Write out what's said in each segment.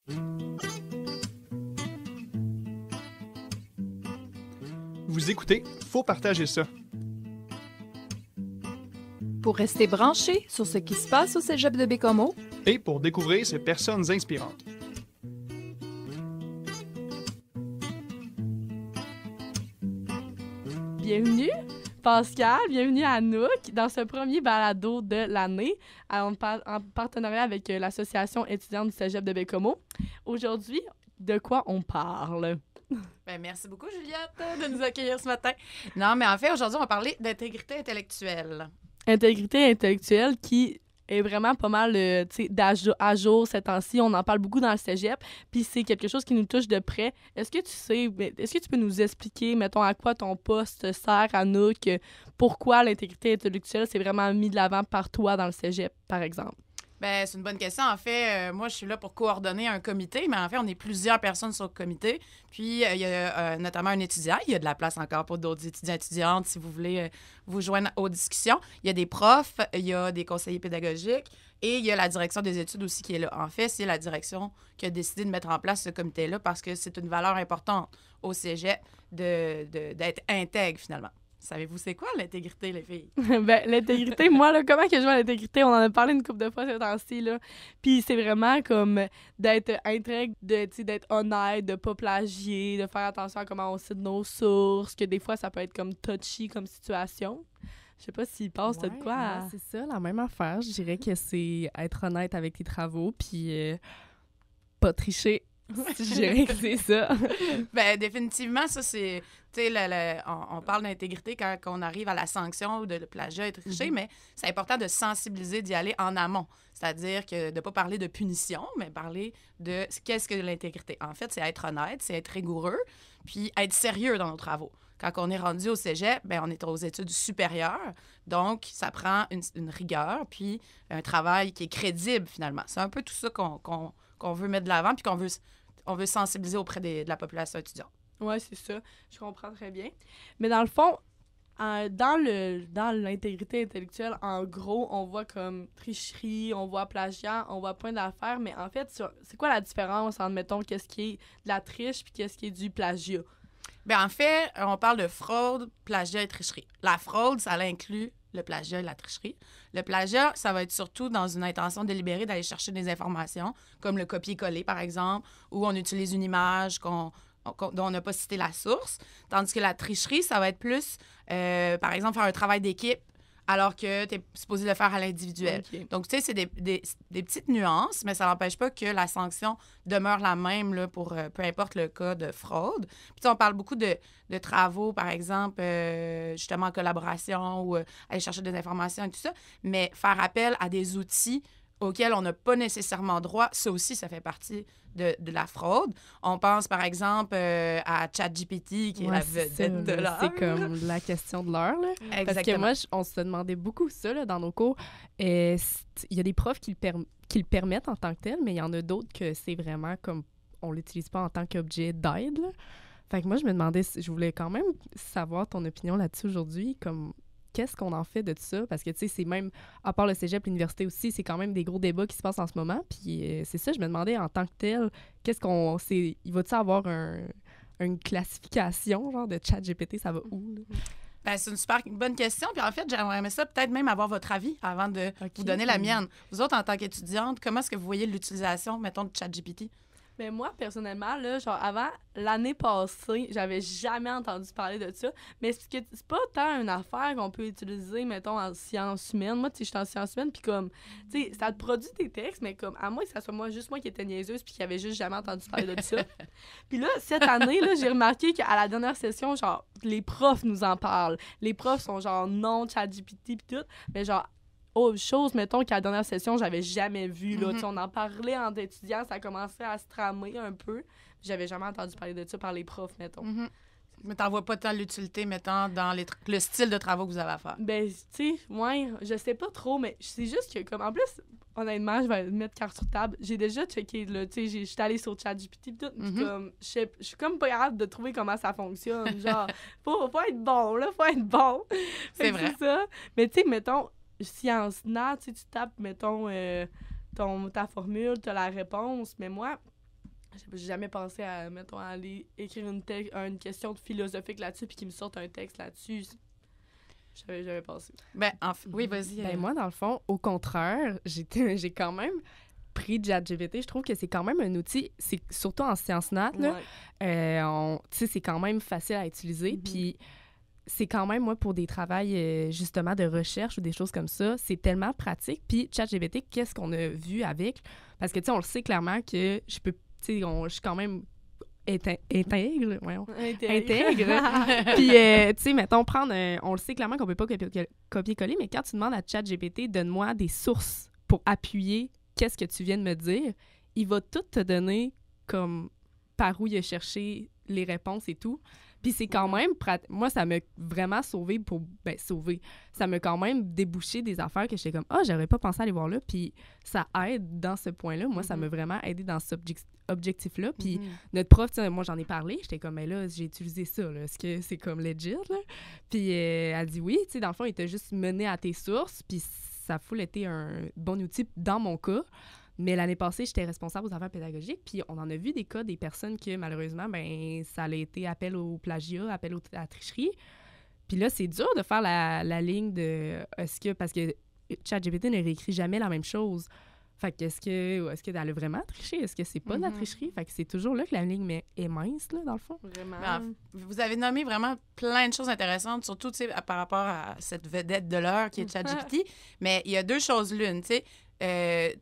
Vous écoutez, faut partager ça. Pour rester branché sur ce qui se passe au Cégep de Baie-Comeau Et pour découvrir ces personnes inspirantes. Bienvenue Pascal, bienvenue à Anouk dans ce premier balado de l'année en partenariat avec l'Association étudiante du Cégep de Baie-Comeau. Aujourd'hui, de quoi on parle? Ben, merci beaucoup, Juliette, de nous accueillir ce matin. Non, mais en fait, aujourd'hui, on va parler d'intégrité intellectuelle. Intégrité intellectuelle qui est vraiment pas mal à jour ces temps-ci. On en parle beaucoup dans le cégep, puis c'est quelque chose qui nous touche de près. Est-ce que tu peux nous expliquer, mettons, à quoi ton poste sert, Anouk, pourquoi l'intégrité intellectuelle c'est vraiment mis de l'avant par toi dans le cégep, par exemple? Ben, c'est une bonne question. En fait, moi, je suis là pour coordonner un comité, mais en fait, on est plusieurs personnes sur le comité. Puis, il y a notamment un étudiant. Il y a de la place encore pour d'autres étudiantes si vous voulez vous joindre aux discussions. Il y a des profs, il y a des conseillers pédagogiques et il y a la direction des études aussi qui est là. En fait, c'est la direction qui a décidé de mettre en place ce comité-là parce que c'est une valeur importante au cégep d'être intègre, finalement. Savez-vous c'est quoi l'intégrité, les filles? Ben, l'intégrité, moi, là, comment que je vois l'intégrité? On en a parlé une couple de fois ces temps-ci, là. Puis c'est vraiment comme d'être intègre, d'être honnête, de pas plagier, de faire attention à comment on cite nos sources, que des fois, ça peut être comme touchy comme situation. Je sais pas s'il passe de quoi. Ouais, c'est ça, la même affaire. Je dirais que c'est être honnête avec tes travaux, puis pas tricher. Je dirais que c'est ça. Bien, définitivement, ça, c'est... Tu sais, on parle d'intégrité quand on arrive à la sanction ou de le plagiat et tricher, mais c'est important de sensibiliser, d'y aller en amont. C'est-à-dire que de ne pas parler de punition, mais parler de qu'est-ce que l'intégrité. En fait, c'est être honnête, c'est être rigoureux, puis être sérieux dans nos travaux. Quand on est rendu au cégep, bien, on est aux études supérieures, donc ça prend une rigueur, puis un travail qui est crédible, finalement. C'est un peu tout ça qu'on veut mettre de l'avant, puis on veut sensibiliser auprès de la population étudiante. Oui, c'est ça. Je comprends très bien. Mais dans le fond, dans l'intégrité intellectuelle, en gros, on voit comme tricherie, on voit plagiat, on voit point d'affaires, mais en fait, c'est quoi la différence entre, mettons, qu'est-ce qui est de la triche puis qu'est-ce qui est du plagiat? Bien, en fait, on parle de fraude, plagiat et tricherie. La fraude, ça inclut le plagiat et la tricherie. Le plagiat, ça va être surtout dans une intention délibérée d'aller chercher des informations, comme le copier-coller, par exemple, où on utilise une image dont on n'a pas cité la source. Tandis que la tricherie, ça va être plus, par exemple, faire un travail d'équipe alors que tu es supposé le faire à l'individuel. Okay. Donc, tu sais, c'est des petites nuances, mais ça n'empêche pas que la sanction demeure la même là, pour peu importe le cas de fraude. Puis, on parle beaucoup de travaux, par exemple, justement en collaboration ou aller chercher des informations et tout ça, mais faire appel à des outils auxquels on n'a pas nécessairement droit, ça aussi, ça fait partie de la fraude. On pense, par exemple, à ChatGPT, qui est la vedette de l'heure. C'est comme la question de l'heure, là. Exactement. Parce que moi, on se demandait beaucoup ça, là, dans nos cours. Il y a des profs qui le permettent en tant que tel, mais il y en a d'autres que c'est vraiment comme... On l'utilise pas en tant qu'objet d'aide, là. Fait que moi, je me demandais... Je voulais quand même savoir ton opinion là-dessus aujourd'hui, comme... Qu'est-ce qu'on en fait de tout ça? Parce que, tu sais, c'est même, à part le cégep, l'université aussi, c'est quand même des gros débats qui se passent en ce moment. Puis c'est ça, je me demandais en tant que tel, il va-tu avoir une classification, genre, de ChatGPT, ça va où, là? Ben, c'est une super bonne question. Puis en fait, j'aimerais aimer ça peut-être même avoir votre avis avant de vous donner la mienne. Vous autres, en tant qu'étudiante, comment est-ce que vous voyez l'utilisation, mettons, de ChatGPT? Mais moi, personnellement, là, genre, avant, l'année passée, j'avais jamais entendu parler de ça. Mais c'est pas tant une affaire qu'on peut utiliser, mettons, en sciences humaines. Moi, tu sais, je suis en sciences humaines, puis comme, tu sais, ça te produit des textes, mais comme, à moins que ça soit juste moi qui étais niaiseuse, puis qui avait juste jamais entendu parler de ça. Puis là, cette année, là, j'ai remarqué qu'à la dernière session, genre, les profs nous en parlent. Les profs sont genre, non, ChatGPT, puis tout. Mais genre, autre chose, mettons, qu'à la dernière session, j'avais jamais vu. Là. On en parlait entre étudiants, ça commençait à se tramer un peu. J'avais jamais entendu parler de ça par les profs, mettons. Mais t'en vois pas tant l'utilité, mettons, dans le style de travaux que vous avez à faire. Ben, tu sais, ouais, je sais pas trop, mais c'est juste que, comme, en plus, honnêtement, je vais mettre carte sur table. J'ai déjà checké, là, tu sais, je suis allée sur ChatGPT et tout, puis comme, je suis comme pas capable de trouver comment ça fonctionne. Genre, faut être bon, là, faut être bon. C'est vrai. C'est ça. Mais, tu sais, mettons, sciences nat, tu tapes, mettons, ta formule, t'as la réponse. Mais moi, j'ai jamais pensé à, mettons, à aller écrire une question philosophique là-dessus puis qu'il me sorte un texte là-dessus. J'avais jamais pensé. Ben, oui, vas-y. Ben, moi, dans le fond, au contraire, j'ai quand même pris ChatGPT. Je trouve que c'est quand même un outil, c'est surtout en sciences nat, là. Ouais. Tu sais, c'est quand même facile à utiliser. Puis c'est quand même, moi, pour des travails, justement, de recherche ou des choses comme ça, c'est tellement pratique. Puis ChatGPT, qu'est-ce qu'on a vu avec? Parce que, tu sais, on le sait clairement que je peux, tu sais, je suis quand même intègre, voyons. Intègre. Puis, tu sais, mettons, on le sait clairement qu'on peut pas copier-coller, mais quand tu demandes à ChatGPT, donne-moi des sources pour appuyer qu'est-ce que tu viens de me dire, il va tout te donner comme par où il a cherché les réponses et tout. Puis c'est quand même... Moi, ça m'a vraiment sauvé ça m'a quand même débouché des affaires que j'étais comme « Ah, j'aurais pas pensé aller voir là. » Puis ça aide dans ce point-là. Moi, ça m'a vraiment aidé dans cet objectif-là. Puis notre prof, moi, j'en ai parlé. J'étais comme « Mais là, j'ai utilisé ça. Là. Est-ce que c'est comme legit? » Là? Puis elle dit « Oui. » Tu sais, dans le fond, il t'a juste mené à tes sources. Puis ça a full été un bon outil dans mon cas. Mais l'année passée, j'étais responsable aux affaires pédagogiques, puis on en a vu des cas des personnes que, malheureusement, ben ça a été appel au plagiat, appel à la tricherie. Puis là, c'est dur de faire la ligne de... Parce que ChatGPT ne réécrit jamais la même chose. Fait que est-ce qu'elle a vraiment triché? Est-ce que c'est pas de la tricherie? Fait que c'est toujours là que la ligne est mince, là, dans le fond. Vraiment. Ben, vous avez nommé vraiment plein de choses intéressantes, surtout, tu sais, par rapport à cette vedette de l'heure qui est ChatGPT. Mais il y a deux choses l'une, tu sais.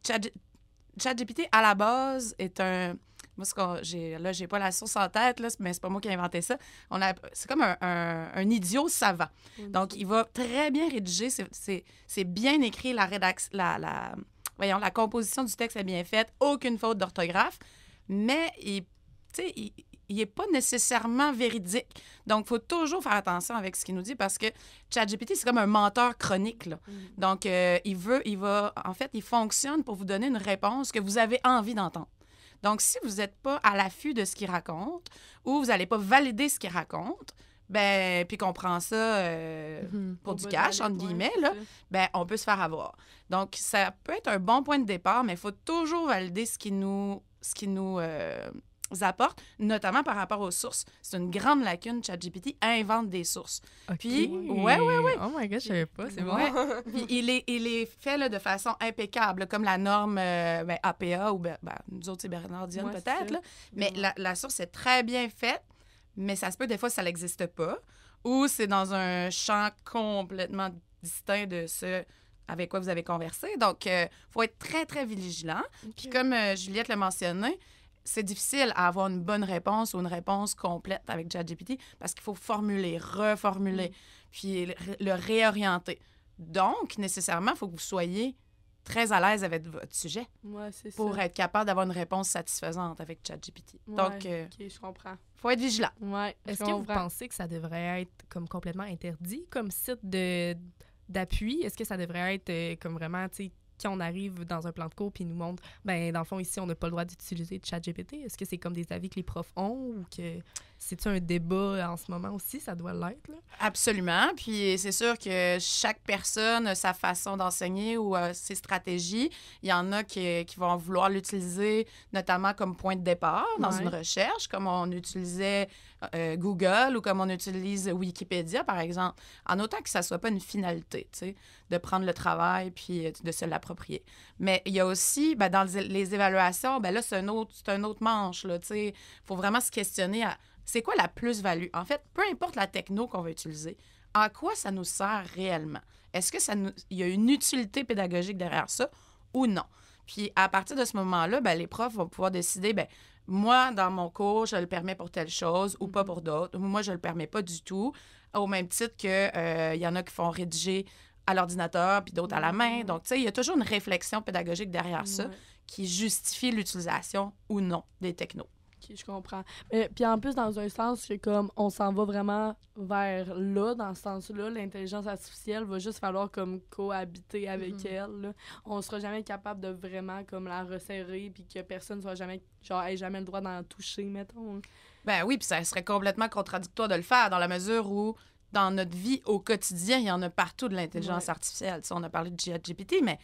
ChatGPT, à la base, est un... Moi, j'ai pas la source en tête, là, mais c'est pas moi qui ai inventé ça. C'est comme un idiot savant. Donc, il va très bien rédiger. C'est bien écrit, la composition du texte est bien faite, aucune faute d'orthographe, mais il n'est pas nécessairement véridique. Donc, il faut toujours faire attention avec ce qu'il nous dit parce que ChatGPT, c'est comme un menteur chronique. Là. Donc, il fonctionne pour vous donner une réponse que vous avez envie d'entendre. Donc, si vous n'êtes pas à l'affût de ce qu'il raconte ou vous n'allez pas valider ce qu'il raconte, ben, puis qu'on prend ça pour du cash, entre guillemets, là, ben, on peut se faire avoir. Donc, ça peut être un bon point de départ, mais il faut toujours valider ce qui nous apporte, notamment par rapport aux sources. C'est une grande lacune. ChatGPT invente des sources. Okay. Puis, ouais. Oh my God, je savais pas, c'est bon. Ouais. Puis il est fait là, de façon impeccable, comme la norme APA ou nous autres, c'est Bernard Dionne peut-être. Là. Mais la source est très bien faite, mais ça se peut des fois ça n'existe pas, ou c'est dans un champ complètement distinct de ce avec quoi vous avez conversé. Donc, il faut être très, très vigilant. Okay. Puis comme Juliette l'a mentionné, c'est difficile à avoir une bonne réponse ou une réponse complète avec ChatGPT parce qu'il faut formuler, reformuler, puis le réorienter. Donc, nécessairement, il faut que vous soyez très à l'aise avec votre sujet pour être capable d'avoir une réponse satisfaisante avec ChatGPT. Donc, OK, je comprends. Faut être vigilant. Ouais, est-ce que vous pensez que ça devrait être comme complètement interdit comme site d'appui? Est-ce que ça devrait être comme vraiment, tu sais, quand on arrive dans un plan de cours puis ils nous montrent, ben dans le fond, ici, on n'a pas le droit d'utiliser ChatGPT. Est-ce que c'est comme des avis que les profs ont ou que c'est-tu un débat en ce moment aussi? Ça doit l'être, là? Absolument. Puis c'est sûr que chaque personne a sa façon d'enseigner ou ses stratégies. Il y en a qui vont vouloir l'utiliser notamment comme point de départ dans une recherche, comme on utilisait Google ou comme on utilise Wikipédia, par exemple, en autant que ça ne soit pas une finalité, tu sais, de prendre le travail puis de se l'approprier. Mais il y a aussi, dans les évaluations, là, c'est un autre manche, là, tu sais. Il faut vraiment se questionner à c'est quoi la plus-value? En fait, peu importe la techno qu'on va utiliser, en quoi ça nous sert réellement? Est-ce que il y a une utilité pédagogique derrière ça ou non? Puis à partir de ce moment-là, les profs vont pouvoir décider, moi, dans mon cours, je le permets pour telle chose ou pas pour d'autres. Moi, je le permets pas du tout. Au même titre que y en a qui font rédiger à l'ordinateur puis d'autres à la main. Donc, tu sais, il y a toujours une réflexion pédagogique derrière ça qui justifie l'utilisation ou non des technos. OK, je comprends. Puis en plus, dans un sens, c'est comme on s'en va vraiment vers là, dans ce sens-là, l'intelligence artificielle va juste falloir comme cohabiter avec elle. Là. On sera jamais capable de vraiment comme la resserrer puis que personne ne soit jamais, ait jamais le droit d'en toucher, mettons. Ben oui, puis ça serait complètement contradictoire de le faire dans la mesure où dans notre vie au quotidien, il y en a partout de l'intelligence artificielle. Tu sais, on a parlé de ChatGPT, mais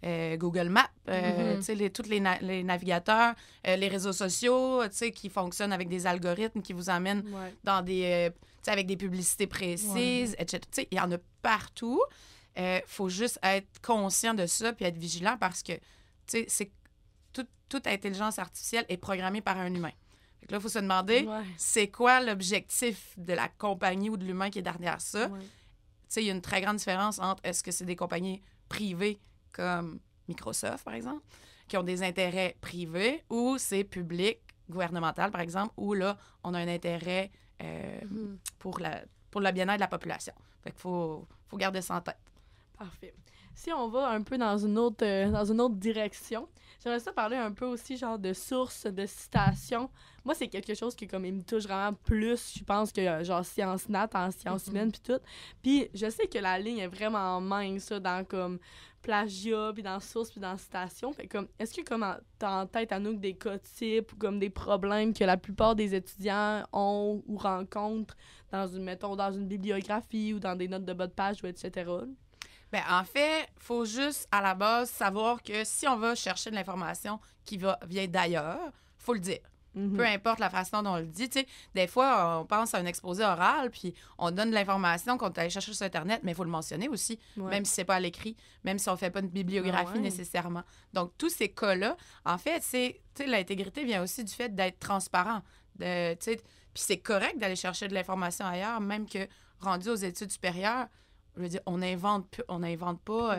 Google Maps, tu sais, tous les navigateurs, les réseaux sociaux, tu sais, qui fonctionnent avec des algorithmes qui vous amènent dans des, tu sais, avec des publicités précises, etc. Tu sais, il y en a partout. Faut juste être conscient de ça puis être vigilant parce que, tu sais, toute intelligence artificielle est programmée par un humain. Fait que là, il faut se demander, c'est quoi l'objectif de la compagnie ou de l'humain qui est derrière ça? Tu sais, il y a une très grande différence entre est-ce que c'est des compagnies privées comme Microsoft, par exemple, qui ont des intérêts privés, ou c'est public, gouvernemental, par exemple, où là, on a un intérêt pour le bien-être de la population. Fait qu'il faut garder ça en tête. Parfait. Si on va un peu dans une autre direction, j'aimerais ça parler un peu aussi genre de sources, de citations. Moi, c'est quelque chose qui comme il me touche vraiment plus, je pense, que genre sciences nat en sciences humaines puis tout. Puis je sais que la ligne est vraiment mince ça, dans comme plagiat, puis dans sources, puis dans citation. Fait comme, est-ce que comme t'as en tête à nous des cas types ou comme des problèmes que la plupart des étudiants ont ou rencontrent mettons, dans une bibliographie ou dans des notes de bas de page ou etc.? Bien, en fait, il faut juste, à la base, savoir que si on va chercher de l'information qui vient d'ailleurs, il faut le dire. Peu importe la façon dont on le dit. Tu sais, des fois, on pense à un exposé oral, puis on donne de l'information qu'on est allé chercher sur Internet, mais il faut le mentionner aussi, même si c'est pas à l'écrit, même si on fait pas une bibliographie nécessairement. Donc, tous ces cas-là, en fait, tu sais, l'intégrité vient aussi du fait d'être transparent. Tu sais, puis c'est correct d'aller chercher de l'information ailleurs, même que rendu aux études supérieures, je veux dire, on n'invente pas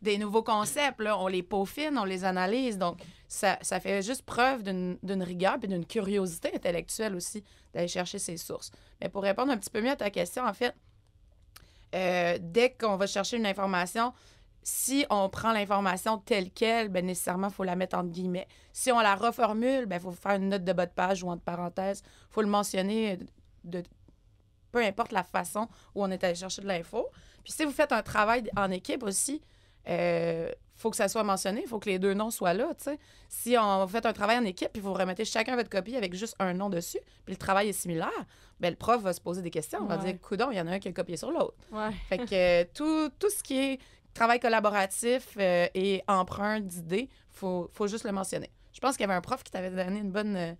des nouveaux concepts. Là. On les peaufine, on les analyse. Donc, ça fait juste preuve d'une rigueur et d'une curiosité intellectuelle aussi d'aller chercher ces sources. Mais pour répondre un petit peu mieux à ta question, en fait, dès qu'on va chercher une information, si on prend l'information telle qu'elle, bien, nécessairement, il faut la mettre entre guillemets. Si on la reformule, il faut faire une note de bas de page ou entre parenthèses. Il faut le mentionner peu importe la façon où on est allé chercher de l'info. Puis si vous faites un travail en équipe aussi, faut que ça soit mentionné, il faut que les deux noms soient là, tu sais. Si on fait un travail en équipe, puis vous remettez chacun votre copie avec juste un nom dessus, puis le travail est similaire, bien, le prof va se poser des questions. On va dire, coudonc, il y en a un qui a copié sur l'autre. Fait que tout ce qui est travail collaboratif et emprunt d'idées, faut juste le mentionner. Je pense qu'il y avait un prof qui t'avait donné une bonne...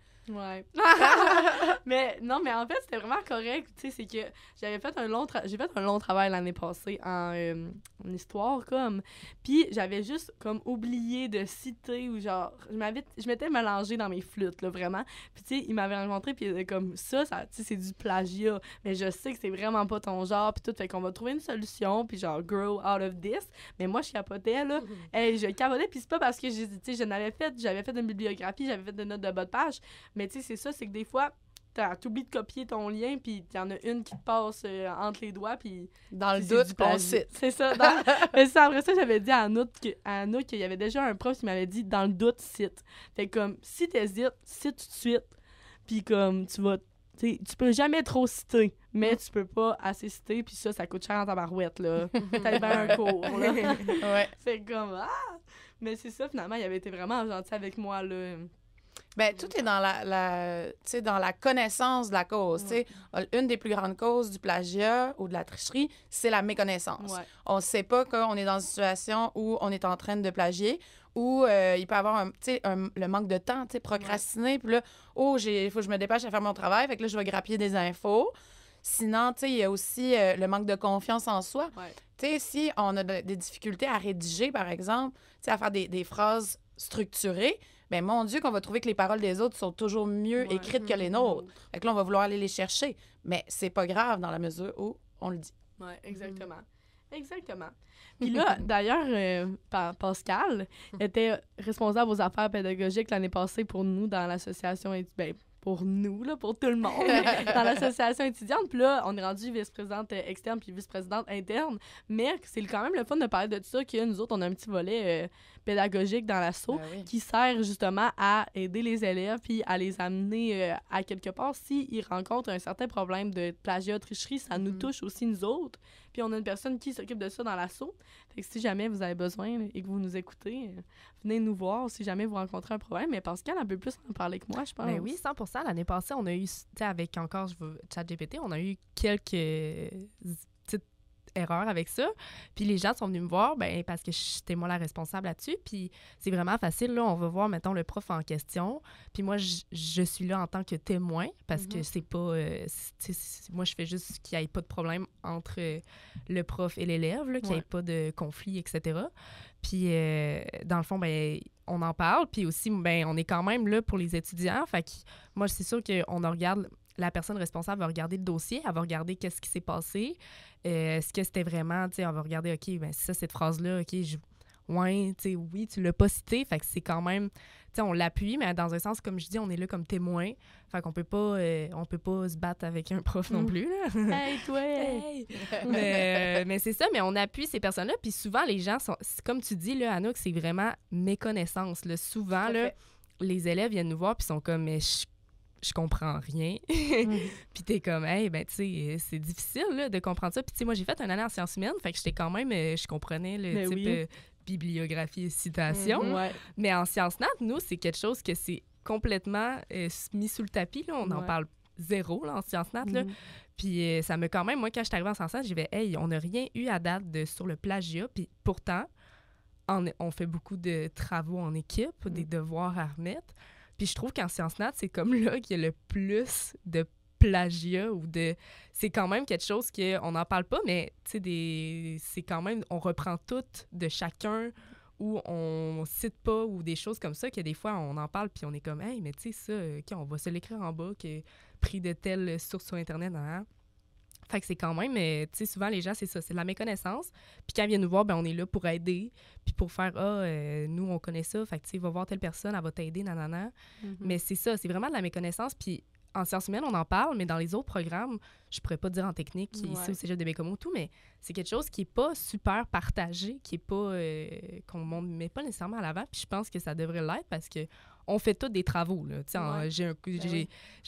mais non, mais en fait, c'était vraiment correct. Tu sais, c'est que j'ai fait un long travail l'année passée en histoire, comme. Puis j'avais juste, comme, oublié de citer ou genre, je m'étais mélangée dans mes flûtes, là, vraiment. Puis tu sais, il m'avait rencontré, puis il était comme ça tu sais, c'est du plagiat. Mais je sais que c'est vraiment pas ton genre, puis tout. Fait qu'on va trouver une solution, puis genre, grow out of this. Mais moi, je capotais, là. Je capotais, puis c'est pas parce que, tu sais, j'avais fait une bibliographie, j'avais fait des notes de bas de page. Mais tu sais, c'est ça, c'est que des fois, t'oublies de copier ton lien, puis il y en a une qui te passe entre les doigts, puis... Dans le doute, on cite. C'est ça. Mais ça, après ça, j'avais dit à Anouk qu'il y avait déjà un prof qui m'avait dit, dans le doute, cite. Fait comme, si t'hésites, cite tout de suite, puis comme, tu peux jamais trop citer, mais tu peux pas assez citer, puis ça coûte cher en tabarouette, là. T'as bien un cours, là. Fait comme, Mais c'est ça, finalement, il avait été vraiment gentil avec moi, là. Bien, tout est dans dans la connaissance de la cause. Une des plus grandes causes du plagiat ou de la tricherie, c'est la méconnaissance. On ne sait pas qu'on est dans une situation où on est en train de plagier, où il peut y avoir le manque de temps, procrastiner, puis là, il faut que je me dépêche à faire mon travail, fait que là, je vais grappiller des infos. Sinon, il y a aussi le manque de confiance en soi. Si on a des difficultés à rédiger, par exemple, à faire des phrases structurées, bien, mon Dieu, qu'on va trouver que les paroles des autres sont toujours mieux écrites que les nôtres. Fait que là, on va vouloir aller les chercher. Mais c'est pas grave dans la mesure où on le dit. Oui, exactement. Exactement. Puis là, d'ailleurs, Pascal était responsable aux affaires pédagogiques l'année passée pour nous dans l'association... pour nous, là, pour tout le monde, dans l'association étudiante. Puis là, on est rendu vice-présidente externe puis vice-présidente interne. Mais c'est quand même le fun de parler de ça, que nous autres, on a un petit volet pédagogique dans l'asso qui sert justement à aider les élèves puis à les amener à quelque part. S'ils rencontrent un certain problème de plagiat, tricherie, ça nous touche aussi, nous autres. Puis on a une personne qui s'occupe de ça dans l'asso. Fait que si jamais vous avez besoin et que vous nous écoutez, venez nous voir si jamais vous rencontrez un problème. Mais Pascal a un peu plus en parler que moi, je pense. Ben oui, 100%. L'année passée, on a eu, avec encore ChatGPT, on a eu quelques erreur avec ça. Puis les gens sont venus me voir parce que j'étais moi la responsable là-dessus. Puis c'est vraiment facile, là, on va voir, mettons, le prof en question. Puis moi, je suis là en tant que témoin parce que c'est pas... moi, je fais juste qu'il n'y ait pas de problème entre le prof et l'élève, là, qu'il n'y ait pas de conflit, etc. Puis dans le fond, on en parle. Puis aussi, on est quand même là pour les étudiants. Fait que moi, c'est sûr qu'on regarde... La personne responsable va regarder le dossier, elle va regarder qu'est-ce qui s'est passé. Est-ce que c'était vraiment, tu sais, on va regarder, OK, ça, cette phrase-là, OK, oui, tu l'as pas cité. Fait que c'est quand même, tu sais, on l'appuie, mais dans un sens, comme je dis, on est là comme témoin. Fait qu'on peut pas se battre avec un prof non plus, là. Hey, toi! Hey! mais c'est ça, mais on appuie ces personnes-là. Puis souvent, les gens sont, comme tu dis, là, Anouk, c'est vraiment méconnaissance. Là. Souvent, là, les élèves viennent nous voir puis sont comme, mais je comprends rien. Puis t'es comme, hey, tu sais, c'est difficile là, de comprendre ça. Puis tu sais, moi, j'ai fait une année en sciences humaines, fait que j'étais quand même, je comprenais le type bibliographie et citation. Mais en sciences nat, nous, c'est quelque chose que c'est complètement mis sous le tapis. Là. On en parle zéro là, en sciences nat. Là. Puis ça me quand même, moi, quand je suis arrivée en sciences nat, j'ai dit, hey, on n'a rien eu à date sur le plagiat. Puis pourtant, on fait beaucoup de travaux en équipe, des devoirs à remettre. Puis je trouve qu'en sciences nat, c'est comme là qu'il y a le plus de plagiat ou de... C'est quand même quelque chose qu'on n'en parle pas, mais tu sais, c'est quand même... On reprend tout de chacun ou on cite pas ou des choses comme ça que des fois, on en parle puis on est comme « Hey, mais tu sais, ça, OK, on va se l'écrire en bas, que pris de telle source sur Internet. » Fait que c'est quand même, tu sais, souvent, les gens, c'est ça, c'est de la méconnaissance. Puis quand ils viennent nous voir, on est là pour aider, puis pour faire, nous, on connaît ça, fait que, tu sais, va voir telle personne, elle va t'aider, nanana. Mais c'est ça, c'est vraiment de la méconnaissance. Puis en sciences humaines, on en parle, mais dans les autres programmes, je pourrais pas dire en technique, ici au Cégep de Baie-Comeau, tout, mais c'est quelque chose qui est pas super partagé, qui est pas, qu'on ne met pas nécessairement à l'avant. Puis je pense que ça devrait l'être parce que on fait tous des travaux. Là. J'ai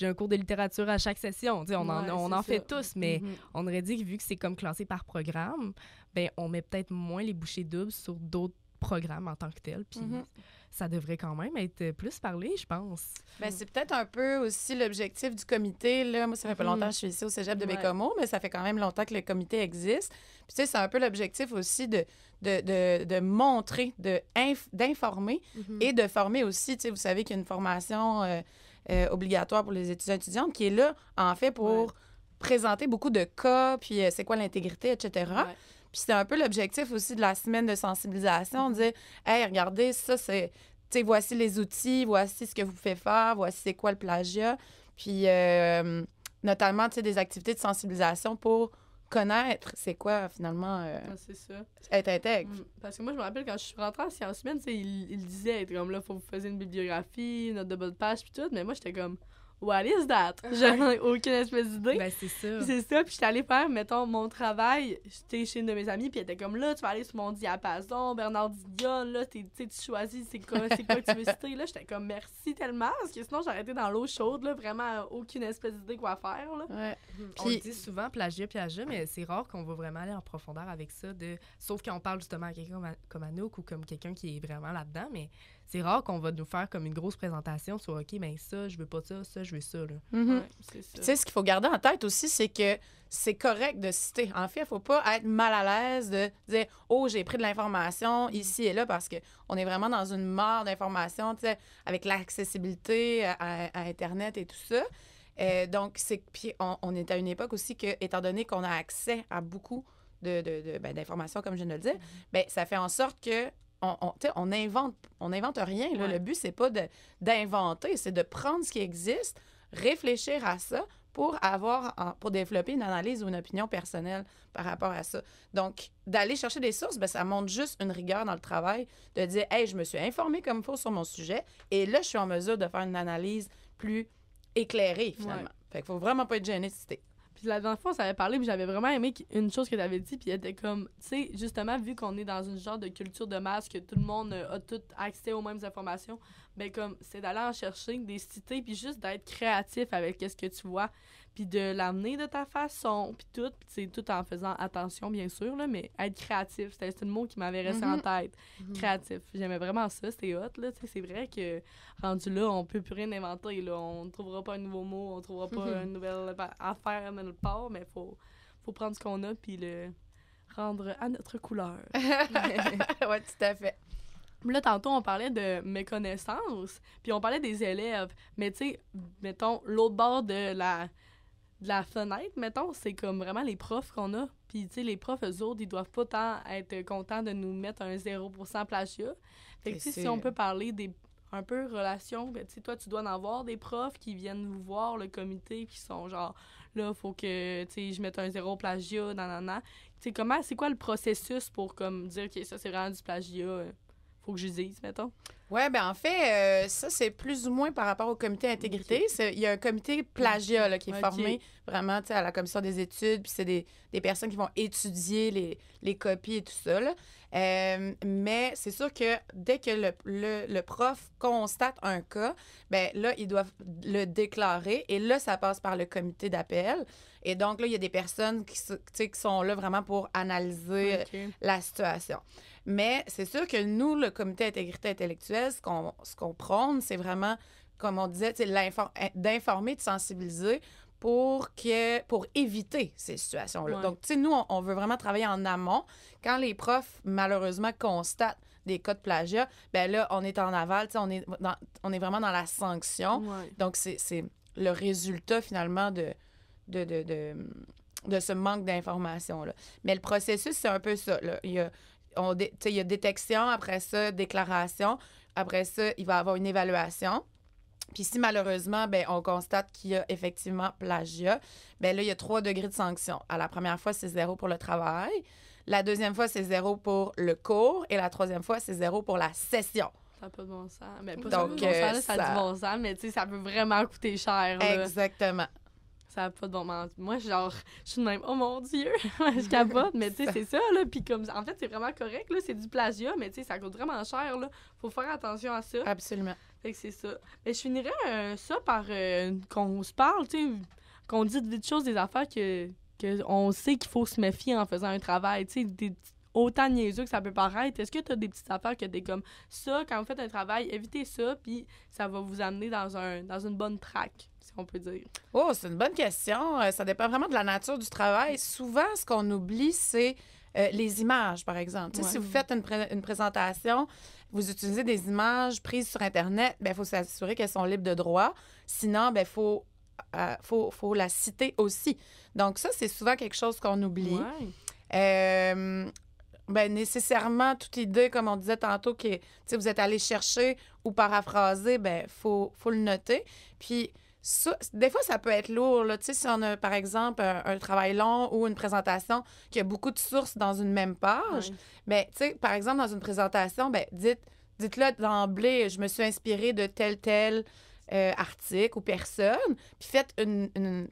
un cours de littérature à chaque session. On en fait tous, mais on aurait dit que vu que c'est comme classé par programme, on met peut-être moins les bouchées doubles sur d'autres programmes en tant que tels. Puis ça devrait quand même être plus parlé, je pense. C'est peut-être un peu aussi l'objectif du comité. Là. Moi, ça fait pas longtemps que je suis ici au Cégep de Baie-Comeau, mais ça fait quand même longtemps que le comité existe. Puis tu sais, c'est un peu l'objectif aussi de montrer, d'informer et de former aussi. Tu sais, vous savez qu'il y a une formation obligatoire pour les étudiantes qui est là, en fait, pour présenter beaucoup de cas, puis c'est quoi l'intégrité, etc. Puis c'est un peu l'objectif aussi de la semaine de sensibilisation, de dire « Hey, regardez, ça, c'est... Tu sais, voici les outils, voici ce que vous faites faire, voici c'est quoi le plagiat. » Puis notamment, tu sais, des activités de sensibilisation pour connaître c'est quoi, finalement, c'est ça. être intègre. Parce que moi, je me rappelle, quand je suis rentrée en sciences humaines, il disait être comme là, faut que vous fassiez une bibliographie, une note de bas de page, puis tout. Mais moi, j'étais comme... What is that? J'avais aucune espèce d'idée. C'est ça. C'est ça. Puis j'étais allée faire, mettons, mon travail. J'étais chez une de mes amies, puis elle était comme là, tu vas aller sur mon diapason, Bernard Dion, là, tu choisis c'est quoi que tu veux citer. Là, j'étais comme merci tellement, parce que sinon, j'aurais été dans l'eau chaude, là, vraiment aucune espèce d'idée quoi faire. Là. On dit souvent plagiat, mais c'est rare qu'on va vraiment aller en profondeur avec ça. Sauf quand on parle justement à quelqu'un comme Anouk ou comme quelqu'un qui est vraiment là-dedans, mais c'est rare qu'on va nous faire comme une grosse présentation sur OK, ça, je veux pas ça, je veux ça. Là. Tu sais, ce qu'il faut garder en tête aussi, c'est que c'est correct de citer. En fait, il ne faut pas être mal à l'aise de dire « Oh, j'ai pris de l'information ici et là » parce qu'on est vraiment dans une mare d'informations, tu sais, avec l'accessibilité à Internet et tout ça. Donc, puis on est à une époque aussi que, étant donné qu'on a accès à beaucoup d'informations, comme je viens de le dire, ça fait en sorte que on invente rien. Là. Le but, c'est pas d'inventer, c'est de prendre ce qui existe, réfléchir à ça pour développer une analyse ou une opinion personnelle par rapport à ça. Donc, d'aller chercher des sources, ça montre juste une rigueur dans le travail, de dire « Hey, je me suis informée comme il faut sur mon sujet et là, je suis en mesure de faire une analyse plus éclairée, finalement. » Fait qu'il faut vraiment pas être gêné de citer. Puis la dernière fois, on s'avait parlé, puis j'avais vraiment aimé une chose que tu avais dit, puis elle était comme, tu sais, justement, vu qu'on est dans une genre de culture de masse, que tout le monde a tout accès aux mêmes informations, comme, c'est d'aller en chercher, des citer, puis juste d'être créatif avec ce que tu vois, puis de l'amener de ta façon, puis tout en faisant attention, bien sûr, là, mais être créatif, c'était le mot qui m'avait resté en tête. Créatif. J'aimais vraiment ça, c'était hot, là, tu sais, c'est vrai que rendu là, on peut plus rien inventer, là, on ne trouvera pas un nouveau mot, on ne trouvera pas une nouvelle affaire nulle part, mais faut prendre ce qu'on a, puis rendre à notre couleur. Oui, tout à fait. Là, tantôt, on parlait de méconnaissance, puis on parlait des élèves. Mais tu sais, mettons, l'autre bord de la fenêtre, mettons, c'est comme vraiment les profs qu'on a. Puis, tu sais, les profs, eux autres, ils doivent pas tant être contents de nous mettre un 0% plagiat. Fait que, tu sais, si on peut parler des un peu relations, ben, tu sais, toi, tu dois en avoir des profs qui viennent vous voir, le comité, qui sont genre, là, faut que, tu sais, je mette un 0 plagiat, nanana. Tu sais, c'est quoi le processus pour, comme, dire, OK, ça, c'est vraiment du plagiat, faut que je dise, mettons? Oui, bien en fait, ça, c'est plus ou moins par rapport au comité intégrité. Il y a un comité plagiat là, qui est formé vraiment à la commission des études, puis c'est des personnes qui vont étudier les copies et tout ça. Là. Mais c'est sûr que dès que le prof constate un cas, ben là, ils doivent le déclarer et là, ça passe par le comité d'appel. Et donc, là, il y a des personnes qui sont là vraiment pour analyser la situation. Mais c'est sûr que nous, le comité intégrité intellectuelle, ce qu'on prône, c'est vraiment, comme on disait, d'informer, de sensibiliser pour éviter ces situations-là. Ouais. Donc, tu sais, nous, on veut vraiment travailler en amont. Quand les profs, malheureusement, constatent des cas de plagiat, ben là, on est en aval, on est vraiment dans la sanction. Ouais. Donc, c'est le résultat, finalement, de ce manque d'information-là. Mais le processus, c'est un peu ça, là. Il y a détection, après ça, déclaration. Après ça, il va y avoir une évaluation. Puis si malheureusement, ben, on constate qu'il y a effectivement plagiat, ben là, il y a 3 degrés de sanction. À la première fois, c'est 0 pour le travail. La deuxième fois, c'est 0 pour le cours. Et la troisième fois, c'est 0 pour la session. Ça n'a pas de bon sens. Mais pas donc, de bon sens, là, ça a du bon sens, mais tu sais, ça peut vraiment coûter cher. Là. Exactement. Ça n'a pas de bon sens. Moi, genre, je suis de même, oh mon Dieu, je capote, mais tu sais, c'est ça, là. Puis comme, en fait, c'est vraiment correct, là, c'est du plagiat, mais tu sais, ça coûte vraiment cher, là. Faut faire attention à ça. Absolument. Fait que c'est ça. Mais je finirais ça par qu'on se parle, tu sais, qu'on dit de choses, des affaires que on sait qu'il faut se méfier en faisant un travail, tu sais, autant niaiseux que ça peut paraître. Est-ce que tu as des petites affaires que t'es comme ça, quand vous faites un travail, évitez ça, puis ça va vous amener dans une bonne track, si on peut dire? Oh, c'est une bonne question. Ça dépend vraiment de la nature du travail. Souvent, ce qu'on oublie, c'est les images, par exemple. Ouais. Si vous faites une présentation, vous utilisez des images prises sur Internet, bien, il faut s'assurer qu'elles sont libres de droit. Sinon, bien, faut la citer aussi. Donc, ça, c'est souvent quelque chose qu'on oublie. Ouais. Ben, nécessairement, toute idée, comme on disait tantôt, que vous êtes allé chercher ou paraphraser, ben faut le noter. Puis, ça, des fois, ça peut être lourd. Là. Si on a, par exemple, un travail long ou une présentation qui a beaucoup de sources dans une même page, ben, par exemple, dans une présentation, ben, dites-le d'emblée, je me suis inspirée de tel article ou personne, puis faites une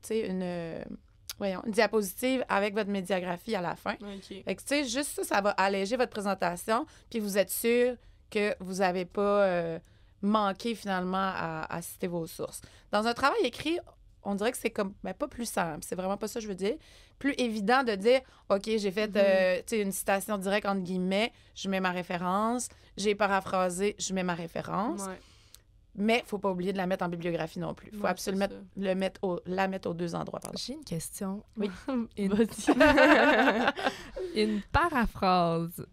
diapositive avec votre médiagraphie à la fin. Okay. Fait que, tu sais, juste ça va alléger votre présentation, puis vous êtes sûr que vous n'avez pas manqué, finalement, à citer vos sources. Dans un travail écrit, on dirait que c'est comme, ben, pas plus simple, c'est vraiment pas ça que je veux dire. Plus évident de dire, OK, j'ai fait, tu sais, une citation directe, entre guillemets, je mets ma référence, j'ai paraphrasé, je mets ma référence. Ouais. Mais il ne faut pas oublier de la mettre en bibliographie non plus. Il faut absolument la mettre aux 2 endroits. Pardon. J'ai une question. Oui. Une paraphrase.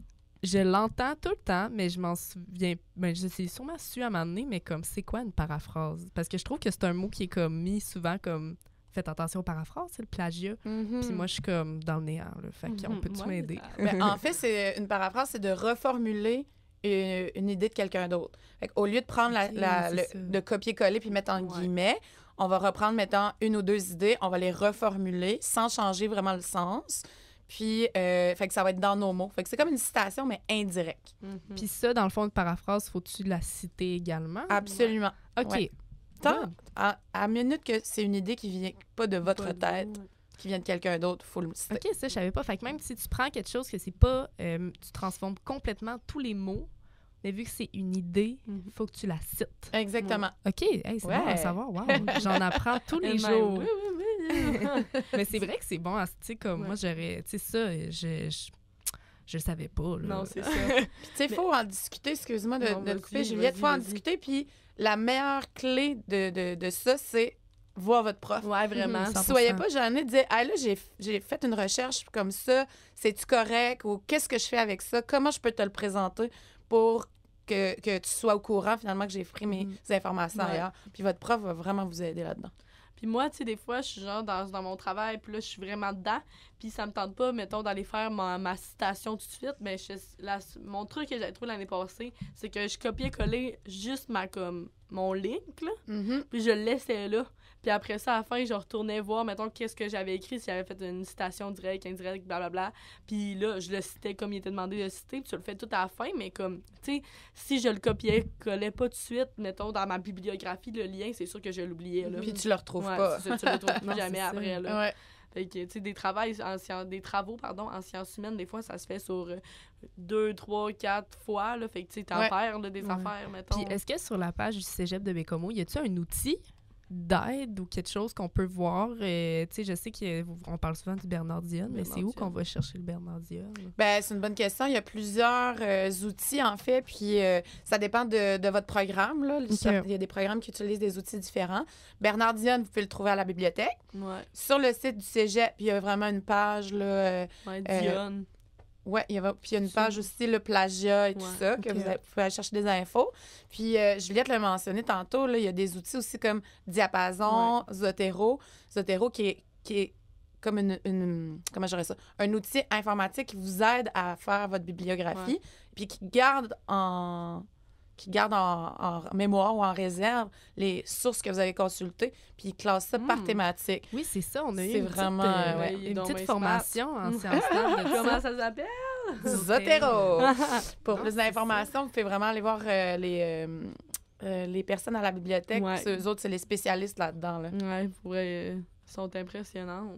Je l'entends tout le temps, mais je m'en souviens... Ben, je sais sûrement su à m'amener, mais comme, c'est quoi une paraphrase? Parce que je trouve que c'est un mot qui est comme mis souvent comme... Faites attention aux paraphrases, c'est le plagiat. Puis moi, je suis comme dans le néant. Là, fait qu'on peut-tu m'aider? Ben, en fait, une paraphrase, c'est de reformuler une idée de quelqu'un d'autre. Au lieu de prendre de copier-coller puis mettre en guillemets, on va reprendre, mettons, 1 ou 2 idées, on va les reformuler sans changer vraiment le sens. Puis, fait que ça va être dans nos mots. Fait que c'est comme une citation, mais indirecte. Puis ça, dans le fond, de paraphrase, faut-tu la citer également? Absolument. Ouais. OK. Ouais. À minute que c'est une idée qui vient pas de votre tête, qui vient de quelqu'un d'autre, il faut le citer. OK, ça, je savais pas. Fait que même si tu prends quelque chose que c'est pas... tu transformes complètement tous les mots, mais vu que c'est une idée, il faut que tu la cites. Exactement. OK, hey, c'est bon à savoir. Wow, j'en apprends tous les jours. Oui. Mais c'est vrai que c'est bon. Tu sais, comme moi, j'aurais... Tu sais, ça, je le savais pas. Là. Non, c'est ça. Puis, tu sais, il faut en discuter. Excuse-moi de te couper, Juliette. Il faut en discuter. Puis, la meilleure clé de ça, c'est voir votre prof. Ouais, vraiment. 100%. Soyez pas gênés de dire hey, là, j'ai fait une recherche comme ça, c'est-tu correct ou qu'est-ce que je fais avec ça? Comment je peux te le présenter pour que tu sois au courant finalement que j'ai pris mes informations Ouais. ailleurs? Puis votre prof va vraiment vous aider là-dedans. Puis moi, tu sais, des fois, je suis genre dans mon travail, puis là, je suis vraiment dedans, puis ça me tente pas, mettons, d'aller faire ma citation tout de suite, mais mon truc que j'avais trouvé l'année passée, c'est que je copiais-collais juste mon link, là, puis je le laissais là. Puis après ça, à la fin, je retournais voir, mettons, qu'est-ce que j'avais écrit, si j'avais fait une citation directe, indirecte, blablabla. Puis là, je le citais comme il était demandé de le citer, puis je le fais tout à la fin, mais comme, tu sais, si je le copiais-collais pas tout de suite, mettons, dans ma bibliographie, le lien, c'est sûr que je l'oubliais, là. Puis tu le retrouves Ouais, pas. c'est ça, tu le retrouves plus Non, jamais c'est ça. après, là. Ouais. Fait que, tu sais, des travaux en sciences humaines, des fois, ça se fait sur 2, 3, 4 fois, là. Fait que, tu sais, t'en Ouais. perds, là, des affaires, mettons. Puis est-ce que sur la page du cégep de Bécomo, y a-tu un outil d'aide ou quelque chose qu'on peut voir? Tu sais, je sais qu'on parle souvent du Bernardien, mais c'est où Bernardien. qu'on va chercher le Bernardien? Ben, c'est une bonne question. Il y a plusieurs outils, en fait, puis ça dépend de votre programme. Là. Il y a des programmes qui utilisent des outils différents. Bernardien, vous pouvez le trouver à la bibliothèque. Ouais, Sur le site du cégep, il y a vraiment une page, là, ouais, Dionne. ouais, puis il y a une page aussi, le plagiat et tout Ouais, ça, que ok. vous pouvez aller chercher des infos. Puis Juliette l'a mentionné tantôt, là, il y a des outils aussi comme Diapason, Zotero. Zotero qui est comme comment je dirais ça? Un outil informatique qui vous aide à faire votre bibliographie, puis qui garde en mémoire ou en réserve les sources que vous avez consultées, puis il classe ça par thématique. Oui, c'est ça. On a eu C'est une vraiment, petite, il est une donc petite bien formation en sciences nat de ça. Comment ça s'appelle? Zotero! Pour Non, plus c'est d'informations, vous pouvez vraiment aller voir les personnes à la bibliothèque. Ouais. Eux autres, c'est les spécialistes là-dedans. Là. Ouais, pour vrai, sont impressionnantes.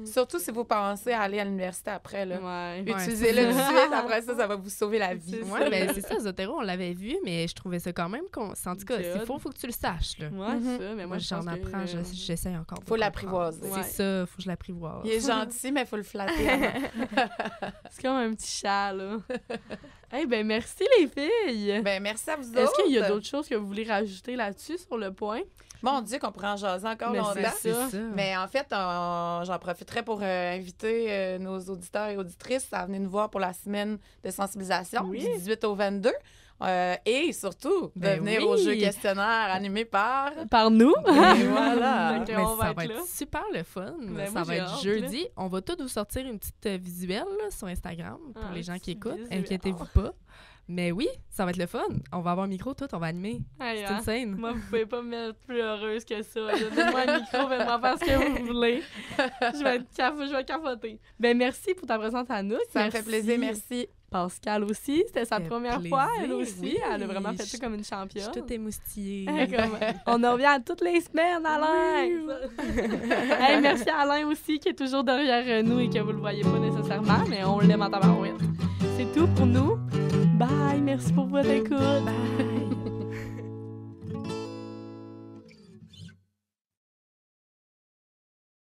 Surtout si vous pensez à aller à l'université après. Là. Ouais. Utilisez-le tout de suite. Après ça va vous sauver la vie. C'est Oui, ben c'est ça, Zotero, on l'avait vu, mais je trouvais ça quand même... En tout cas, C'est s'il hot. faut que tu le saches, là. Ouais, c'est ça, mais moi, Moi, je pense j'en que, apprends, j'essaie encore. de Faut l'apprivoiser. comprendre. Ouais. C'est ça, faut que je l'apprivoise. Il est gentil, mais il faut le flatter. avant. C'est comme un petit chat, là. Eh ben merci, les filles! Ben, merci à vous autres. Est-ce qu'il y a d'autres choses que vous voulez rajouter là-dessus, sur le point? Mon Dieu, qu'on pourrait en jaser encore Mais longtemps. c'est ça. Mais en fait, j'en profiterai pour inviter nos auditeurs et auditrices à venir nous voir pour la semaine de sensibilisation Oui. du 18 au 22. Et surtout, de Ben venir oui. au jeu questionnaire animé par... Par nous? Et voilà. Ok, Mais on ça va être là. super le fun. Ben, ça moi, va j'ai être hâte, jeudi. On va tous vous sortir une petite visuelle là, sur Instagram pour Ah, les gens qui petit écoutent. visuel. Inquiétez-vous pas. Mais oui, ça va être le fun. On va avoir un micro, tout, on va animer. Hey, C'est hein? une scène. Moi, vous pouvez pas me mettre plus heureuse que ça. Donnez-moi un micro, faites-moi faire ce que vous voulez. Je vais capoter. Ben merci pour ta présence, Anouk. Ça me fait plaisir, merci. Pascal aussi, c'était sa Ça fait première plaisir, fois, elle aussi. oui. Elle a vraiment fait Je- ça comme une Je suis championne. toute émoustillée. On en revient toutes les semaines, Alain! Hey, merci à Alain aussi, qui est toujours derrière nous et que vous le voyez pas nécessairement, mais on l'aime en tabarouette. C'est tout pour nous. Bye, merci pour votre écoute. Bye.